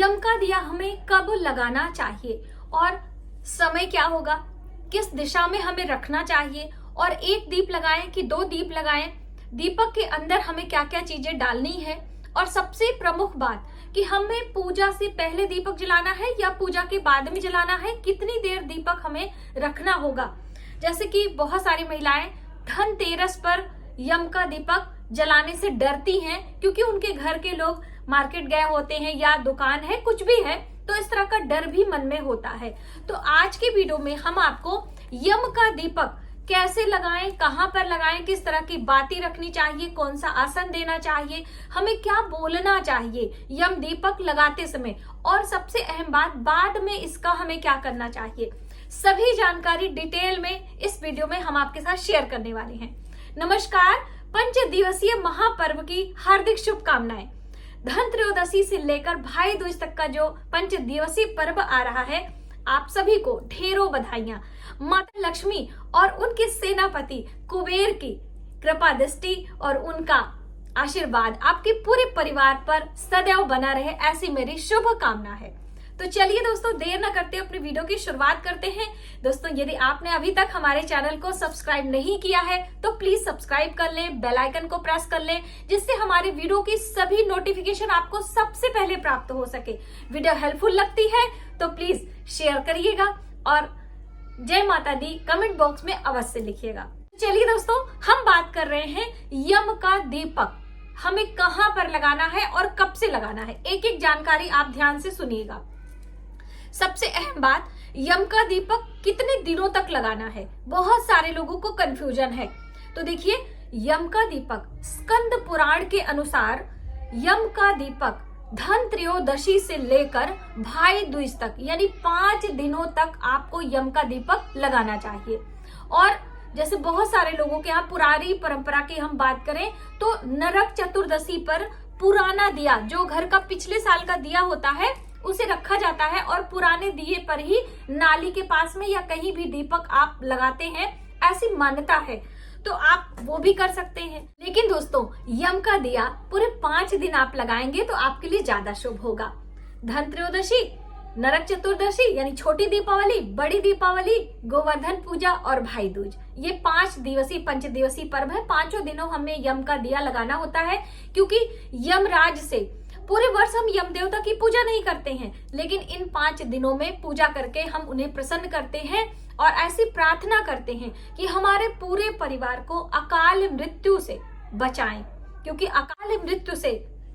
यम का दिया हमें कब लगाना चाहिए और समय क्या होगा, किस दिशा में हमें रखना चाहिए, और एक दीप लगाएं कि दो दीप लगाएं, दीपक के अंदर हमें क्या क्या चीजें डालनी है, और सबसे प्रमुख बात कि हमें पूजा से पहले दीपक जलाना है या पूजा के बाद में जलाना है, कितनी देर दीपक हमें रखना होगा। जैसे कि बहुत सारी महिलाएं धनतेरस पर यम का दीपक जलाने से डरती हैं क्योंकि उनके घर के लोग मार्केट गए होते हैं या दुकान है, कुछ भी है, तो इस तरह का डर भी मन में होता है। तो आज के वीडियो में हम आपको यम का दीपक कैसे लगाएं, कहां पर लगाएं, किस तरह की बाती रखनी चाहिए, कौन सा आसन देना चाहिए, हमें क्या बोलना चाहिए यम दीपक लगाते समय, और सबसे अहम बात बाद में इसका हमें क्या करना चाहिए, सभी जानकारी डिटेल में इस वीडियो में हम आपके साथ शेयर करने वाले हैं। नमस्कार, पंच दिवसीय महापर्व की हार्दिक शुभकामनाएं। धनत्रयोदशी से लेकर भाई दूज तक का जो पंच दिवसीय पर्व आ रहा है, आप सभी को ढेरों बधाइयां। माता लक्ष्मी और उनके सेनापति कुबेर की कृपा दृष्टि और उनका आशीर्वाद आपके पूरे परिवार पर सदैव बना रहे, ऐसी मेरी शुभ कामना है। तो चलिए दोस्तों, देर न करते अपनी वीडियो की शुरुआत करते हैं। दोस्तों, यदि आपने अभी तक हमारे चैनल को सब्सक्राइब नहीं किया है तो प्लीज सब्सक्राइब कर लें, बेल आइकन को प्रेस कर लें, जिससे हमारे वीडियो की सभी नोटिफिकेशन आपको सबसे पहले प्राप्त हो सके। वीडियो हेल्पफुल लगती है तो प्लीज शेयर करिएगा और जय माता दी कमेंट बॉक्स में अवश्य लिखिएगा। चलिए दोस्तों, हम बात कर रहे हैं यम का दीपक हमें कहां पर लगाना है और कब से लगाना है। एक एक जानकारी आप ध्यान से सुनिएगा। सबसे अहम बात, यम का दीपक कितने दिनों तक लगाना है, बहुत सारे लोगों को कंफ्यूजन है। तो देखिए, यम का दीपक स्कंद पुराण के अनुसार यम का दीपक धन त्रयोदशी से लेकर भाई दूज तक यानी 5 दिनों तक आपको यम का दीपक लगाना चाहिए। और जैसे बहुत सारे लोगों के यहाँ पुरानी परंपरा की हम बात करें तो नरक चतुर्दशी पर पुराना दिया, जो घर का पिछले साल का दिया होता है, उसे रखा जाता है और पुराने दिए पर ही नाली के पास में या कहीं भी दीपक आप लगाते हैं, ऐसी मान्यता है। तो आप वो भी कर सकते हैं। लेकिन दोस्तों, यम का दिया पूरे 5 दिन आप लगाएंगे तो आपके लिए ज्यादा शुभ होगा। धन त्रयोदशी, नरक चतुर्दशी यानी छोटी दीपावली, बड़ी दीपावली, गोवर्धन पूजा और भाई दूज, ये 5 दिवसीय पंच दिवसीय पर्व है। 5 दिनों हमें यम का दिया लगाना होता है, क्योंकि यमराज से पूरे वर्ष हम यम देवता की पूजा नहीं करते हैं, लेकिन इन 5 दिनों में पूजा करके हम उन्हें प्रसन्न करते हैं और ऐसी प्रार्थना करते हैं कि हमारे पूरे परिवार को अकाल मृत्यु से बचाएं, क्योंकि अकाल मृत्यु से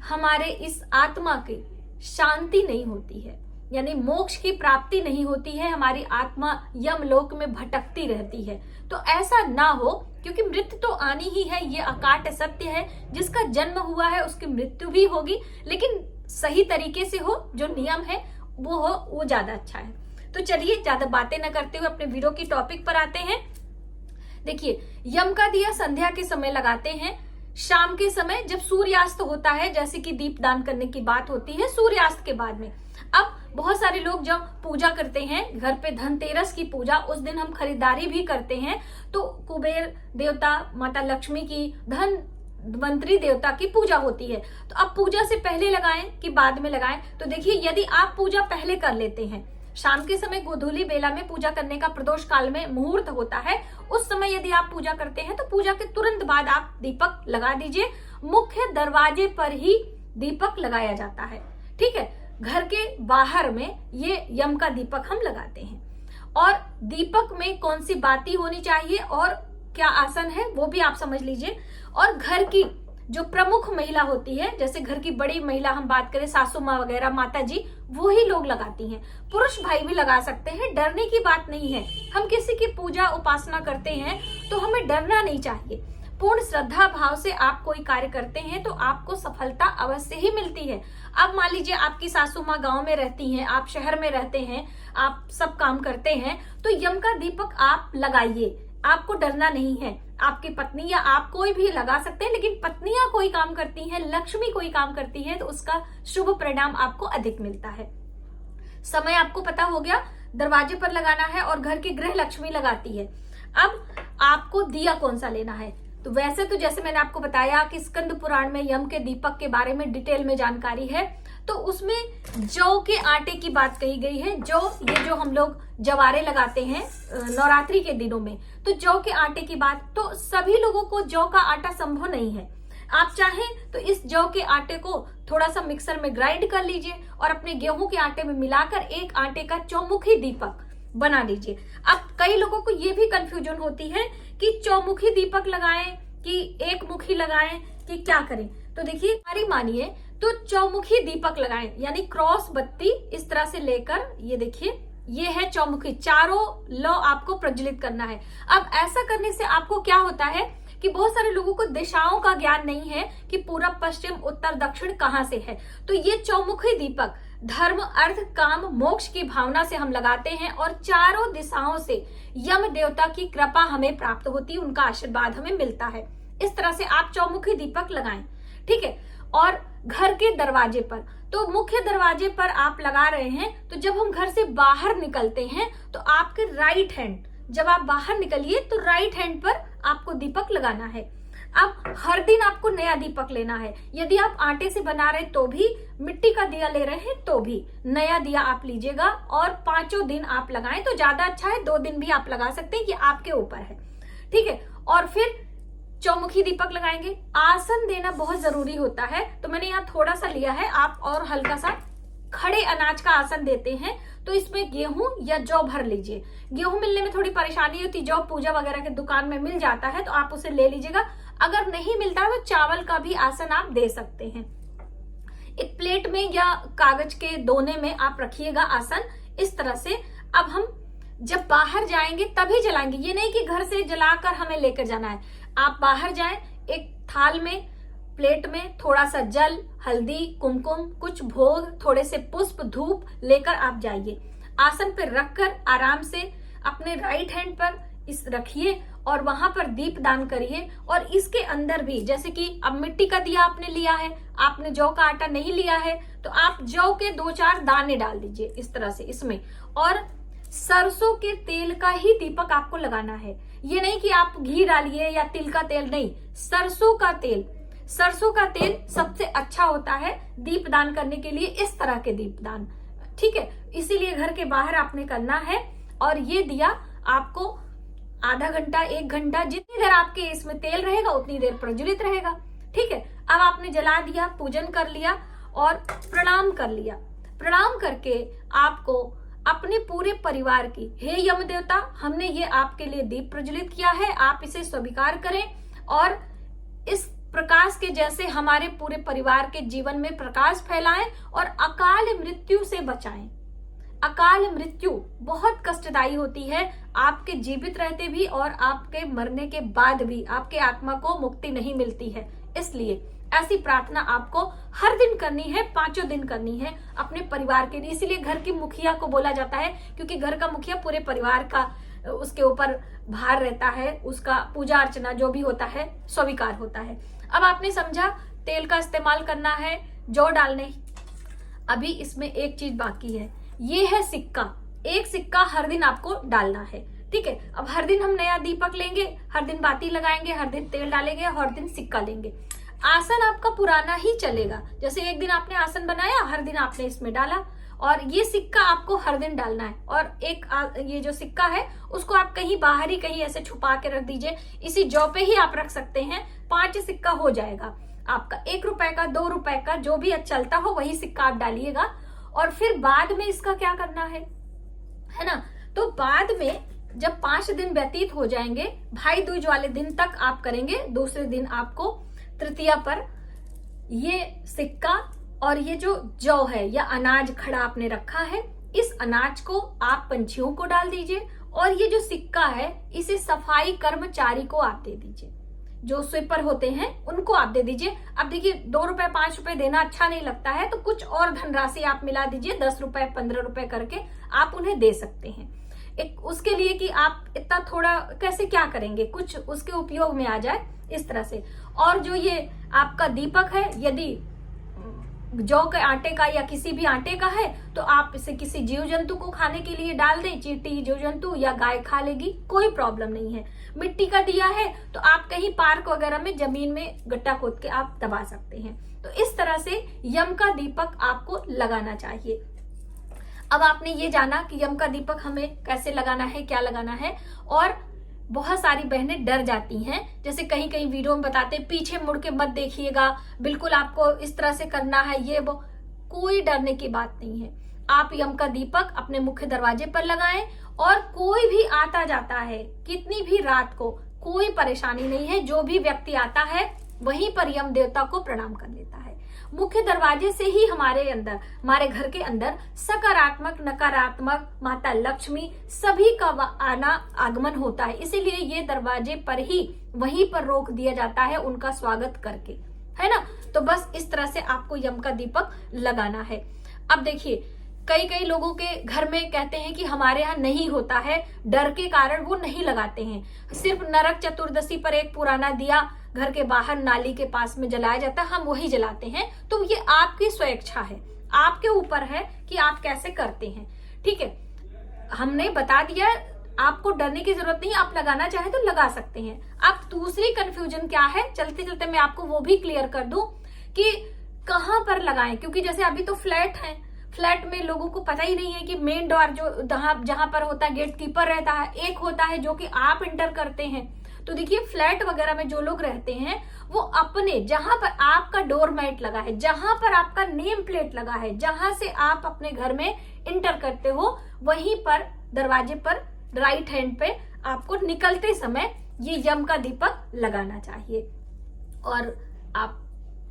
हमारे इस आत्मा की शांति नहीं होती है, यानी मोक्ष की प्राप्ति नहीं होती है, हमारी आत्मा यमलोक में भटकती रहती है। तो ऐसा ना हो, क्योंकि मृत्यु तो आनी ही है, ये अकाट सत्य है। जिसका जन्म हुआ है उसकी मृत्यु भी होगी, लेकिन सही तरीके से हो, जो नियम है वो हो, वो ज्यादा अच्छा है। तो चलिए, ज्यादा बातें न करते हुए अपने वीडियो की टॉपिक पर आते हैं। देखिए, यम का दिया संध्या के समय लगाते हैं, शाम के समय जब सूर्यास्त होता है, जैसे कि दीपदान करने की बात होती है सूर्यास्त के बाद में। अब बहुत सारे लोग जब पूजा करते हैं घर पे, धनतेरस की पूजा, उस दिन हम खरीदारी भी करते हैं, तो कुबेर देवता, माता लक्ष्मी की, धनवंतरी देवता की पूजा होती है। तो अब पूजा से पहले लगाएं कि बाद में लगाएं? तो देखिए, यदि आप पूजा पहले कर लेते हैं, शाम के समय गोधूली बेला में पूजा करने का प्रदोष काल में मुहूर्त होता है, उस समय यदि आप पूजा करते हैं तो पूजा के तुरंत बाद आप दीपक लगा दीजिए। मुख्य दरवाजे पर ही दीपक लगाया जाता है, ठीक है। घर के बाहर में ये यम का दीपक हम लगाते हैं। और दीपक में कौन सी बाती होनी चाहिए और क्या आसन है वो भी आप समझ लीजिए। और घर की जो प्रमुख महिला होती है, जैसे घर की बड़ी महिला हम बात करें, सासू माँ वगैरह, माता जी, वो ही लोग लगाती हैं। पुरुष भाई भी लगा सकते हैं, डरने की बात नहीं है। हम किसी की पूजा उपासना करते हैं तो हमें डरना नहीं चाहिए। पूर्ण श्रद्धा भाव से आप कोई कार्य करते हैं तो आपको सफलता अवश्य ही मिलती है। अब मान लीजिए आपकी सासू माँ गाँव में रहती हैं, आप शहर में रहते हैं, आप सब काम करते हैं, तो यम का दीपक आप लगाइए, आपको डरना नहीं है। आपकी पत्नी या आप कोई भी लगा सकते हैं, लेकिन पत्नियां कोई काम करती हैं, लक्ष्मी कोई काम करती है, तो उसका शुभ परिणाम आपको अधिक मिलता है। समय आपको पता हो गया, दरवाजे पर लगाना है और घर की गृह लक्ष्मी लगाती है। अब आपको दिया कौन सा लेना है? तो वैसे तो जैसे मैंने आपको बताया कि स्कंद पुराण में यम के दीपक के बारे में डिटेल में जानकारी है, तो उसमें जौ के आटे की बात कही गई है। ये जो हम लोग जवारे लगाते हैं नवरात्रि के दिनों में, तो जौ के आटे की बात, तो सभी लोगों को जौ का आटा संभव नहीं है। आप चाहें तो इस जौ के आटे को थोड़ा सा मिक्सर में ग्राइंड कर लीजिए और अपने गेहूं के आटे में मिलाकर एक आटे का चौमुखी दीपक बना लीजिए। अब कई लोगों को ये भी कंफ्यूजन होती है कि चौमुखी दीपक लगाएं कि एक मुखी लगाएं कि क्या करें। तो देखिए, हमारी मानिए तो चौमुखी दीपक लगाएं, यानी क्रॉस बत्ती इस तरह से लेकर, ये देखिए ये है चौमुखी, चारों लौ आपको प्रज्वलित करना है। अब ऐसा करने से आपको क्या होता है कि बहुत सारे लोगों को दिशाओं का ज्ञान नहीं है कि पूरब पश्चिम उत्तर दक्षिण कहाँ से है। तो ये चौमुखी दीपक धर्म अर्थ काम मोक्ष की भावना से हम लगाते हैं और चारों दिशाओं से यम देवता की कृपा हमें प्राप्त होती है, उनका आशीर्वाद हमें मिलता है। इस तरह से आप चौमुखी दीपक लगाएं, ठीक है। और घर के दरवाजे पर, तो मुख्य दरवाजे पर आप लगा रहे हैं, तो जब हम घर से बाहर निकलते हैं तो आपके राइट हैंड, जब आप बाहर निकलिए तो राइट हैंड पर आपको दीपक लगाना है। अब हर दिन आपको नया दीपक लेना है। यदि आप आटे से बना रहे तो भी, मिट्टी का दिया ले रहे हैं तो भी नया दिया आप लीजिएगा और 5 दिन आप लगाएं तो ज्यादा अच्छा है। 2 दिन भी आप लगा सकते हैं, ये आपके ऊपर है, ठीक है। और फिर चौमुखी दीपक लगाएंगे। आसन देना बहुत जरूरी होता है, तो मैंने यहाँ थोड़ा सा लिया है, आप और हल्का सा खड़े अनाज का आसन देते हैं तो इसमें गेहूं या जौ भर लीजिए। गेहूं मिलने में थोड़ी परेशानी होती, जौ पूजा वगैरह के दुकान में मिल जाता है तो आप उसे ले लीजिएगा। अगर नहीं मिलता तो चावल का भी आसन आप दे सकते हैं। एक प्लेट में या कागज के दोने में आप रखिएगा आसन इस तरह से। अब हम जब बाहर जाएंगे तभी जलाएंगे, ये नहीं कि घर से जलाकर हमें लेकर जाना है। आप बाहर जाएं, एक थाल में, प्लेट में थोड़ा सा जल, हल्दी, कुमकुम, कुछ भोग, थोड़े से पुष्प, धूप लेकर आप जाइए। आसन पर रखकर आराम से अपने राइट हैंड पर इस रखिए और वहां पर दीप दान करिए। और इसके अंदर भी, जैसे कि अब मिट्टी का दिया आपने लिया है, आपने जौ का आटा नहीं लिया है, तो आप जौ के 2-4 दाने डाल दीजिए इस तरह से इसमें। और सरसों के तेल का ही दीपक आपको लगाना है, ये नहीं कि आप घी डालिए या तिल का तेल, नहीं, सरसों का तेल। सरसों का तेल सबसे अच्छा होता है दीपदान करने के लिए, इस तरह के दीपदान, ठीक है। इसीलिए घर के बाहर आपने करना है। और ये दिया आपको आधा घंटा 1 घंटा, जितनी देर आपके इसमें तेल रहेगा उतनी देर प्रज्वलित रहेगा, ठीक है। अब आपने जला दिया, पूजन कर लिया और प्रणाम कर लिया। प्रणाम करके आपको अपने पूरे परिवार की, हे यम देवता, हमने ये आपके लिए दीप प्रज्वलित किया है, आप इसे स्वीकार करें और इस प्रकाश के जैसे हमारे पूरे परिवार के जीवन में प्रकाश फैलाएं और अकाल मृत्यु से बचाएं। अकाल मृत्यु बहुत कष्टदायी होती है, आपके जीवित रहते भी और आपके मरने के बाद भी आपके आत्मा को मुक्ति नहीं मिलती है। इसलिए ऐसी प्रार्थना आपको हर दिन करनी है, 5 दिन करनी है अपने परिवार के लिए। इसीलिए घर की मुखिया को बोला जाता है, क्योंकि घर का मुखिया पूरे परिवार का, उसके ऊपर भार रहता है, उसका पूजा अर्चना जो भी होता है स्वीकार होता है। अब आपने समझा तेल का इस्तेमाल करना है, जौ डालने। अभी इसमें एक चीज बाकी है, ये है सिक्का। एक सिक्का हर दिन आपको डालना है, ठीक है। अब हर दिन हम नया दीपक लेंगे, हर दिन बाती लगाएंगे, हर दिन तेल डालेंगे, हर दिन सिक्का लेंगे। आसन आपका पुराना ही चलेगा, जैसे एक दिन आपने आसन बनाया, हर दिन आपने इसमें डाला, और ये सिक्का आपको हर दिन डालना है। और एक ये जो सिक्का है उसको आप कहीं बाहर ही कहीं ऐसे छुपा के रख दीजिए, इसी जौ पे ही आप रख सकते हैं। 5 सिक्का हो जाएगा आपका, 1 रुपए का, 2 रुपए का, जो भी चलता हो वही सिक्का आप डालिएगा। और फिर बाद में इसका क्या करना है ना, तो बाद में जब 5 दिन व्यतीत हो जाएंगे, भाई दूज वाले दिन तक आप करेंगे, दूसरे दिन आपको तृतीया पर ये सिक्का और ये जो जौ है या अनाज खड़ा आपने रखा है, इस अनाज को आप पंछियों को डाल दीजिए और ये जो सिक्का है इसे सफाई कर्मचारी को आप दे दीजिए, जो स्वीपर होते हैं उनको आप दे दीजिए। अब देखिए 2 रुपए 5 रुपए देना अच्छा नहीं लगता है, तो कुछ और धनराशि आप मिला दीजिए, 10 रुपए 15 रुपए करके आप उन्हें दे सकते हैं। एक उसके लिए कि आप इतना थोड़ा कैसे क्या करेंगे, कुछ उसके उपयोग में आ जाए, इस तरह से। और जो ये आपका दीपक है, यदि जौ के आटे का या किसी भी आटे का है तो आप इसे किसी जीव जंतु को खाने के लिए डाल दें, चींटी जीव जंतु या गाय खा लेगी, कोई प्रॉब्लम नहीं है। मिट्टी का दिया है तो आप कहीं पार्क वगैरह में जमीन में गड्ढा खोद के आप दबा सकते हैं। तो इस तरह से यम का दीपक आपको लगाना चाहिए। अब आपने ये जाना कि यम का दीपक हमें कैसे लगाना है, क्या लगाना है। और बहुत सारी बहनें डर जाती हैं, जैसे कहीं कहीं वीडियो में बताते हैं पीछे मुड़ के मत देखिएगा, बिल्कुल आपको इस तरह से करना है, ये वो। कोई डरने की बात नहीं है। आप यम का दीपक अपने मुख्य दरवाजे पर लगाएं और कोई भी आता जाता है, कितनी भी रात को, कोई परेशानी नहीं है। जो भी व्यक्ति आता है वहीं पर यम देवता को प्रणाम कर लेता है। मुख्य दरवाजे से ही हमारे अंदर, हमारे घर के अंदर सकारात्मक नकारात्मक माता लक्ष्मी सभी का आना आगमन होता है। इसीलिए ये दरवाजे पर ही वहीं पर रोक दिया जाता है उनका स्वागत करके, है ना। तो बस इस तरह से आपको यम का दीपक लगाना है। अब देखिए कई कई लोगों के घर में कहते हैं कि हमारे यहाँ नहीं होता है, डर के कारण वो नहीं लगाते हैं। सिर्फ नरक चतुर्दशी पर एक पुराना दिया घर के बाहर नाली के पास में जलाया जाता है, हम वही जलाते हैं। तो ये आपकी स्वेच्छा है, आपके ऊपर है कि आप कैसे करते हैं, ठीक है। हमने बता दिया, आपको डरने की जरूरत नहीं, आप लगाना चाहे तो लगा सकते हैं। अब दूसरी कंफ्यूजन क्या है, चलते चलते मैं आपको वो भी क्लियर कर दूं कि कहां पर लगाएं। क्योंकि जैसे अभी तो फ्लैट है, फ्लैट में लोगों को पता ही नहीं है कि मेन डोर जो जहां पर होता है गेट कीपर रहता है, एक होता है जो कि आप इंटर करते हैं। तो देखिए फ्लैट वगैरह में जो लोग रहते हैं वो अपने, जहां पर आपका डोरमैट लगा है, जहां पर आपका नेम प्लेट लगा है, जहां से आप अपने घर में इंटर करते हो, वहीं पर दरवाजे पर राइट हैंड पे आपको निकलते समय ये यम का दीपक लगाना चाहिए। और आप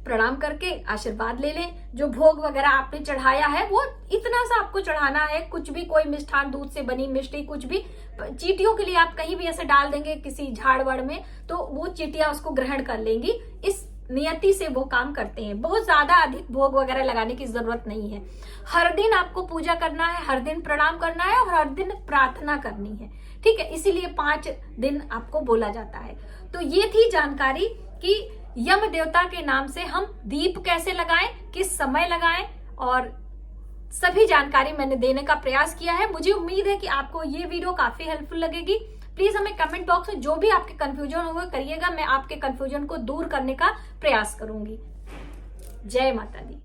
प्रणाम करके आशीर्वाद ले लें। जो भोग वगैरह आपने चढ़ाया है वो इतना सा आपको चढ़ाना है, कुछ भी, कोई मिष्ठान, दूध से बनी मिष्टी, कुछ भी। चींटियों के लिए आप कहीं भी ऐसे डाल देंगे किसी झाड़ वड़ में तो वो चींटियां उसको ग्रहण कर लेंगी। इस नियति से वो काम करते हैं। बहुत ज्यादा अधिक भोग वगैरह लगाने की जरूरत नहीं है। हर दिन आपको पूजा करना है, हर दिन प्रणाम करना है और हर दिन प्रार्थना करनी है, ठीक है। इसीलिए 5 दिन आपको बोला जाता है। तो ये थी जानकारी कि यम देवता के नाम से हम दीप कैसे लगाएं, किस समय लगाएं, और सभी जानकारी मैंने देने का प्रयास किया है। मुझे उम्मीद है कि आपको ये वीडियो काफी हेल्पफुल लगेगी। प्लीज हमें कमेंट बॉक्स में जो भी आपके कंफ्यूजन होगा करिएगा, मैं आपके कंफ्यूजन को दूर करने का प्रयास करूंगी। जय माता दी।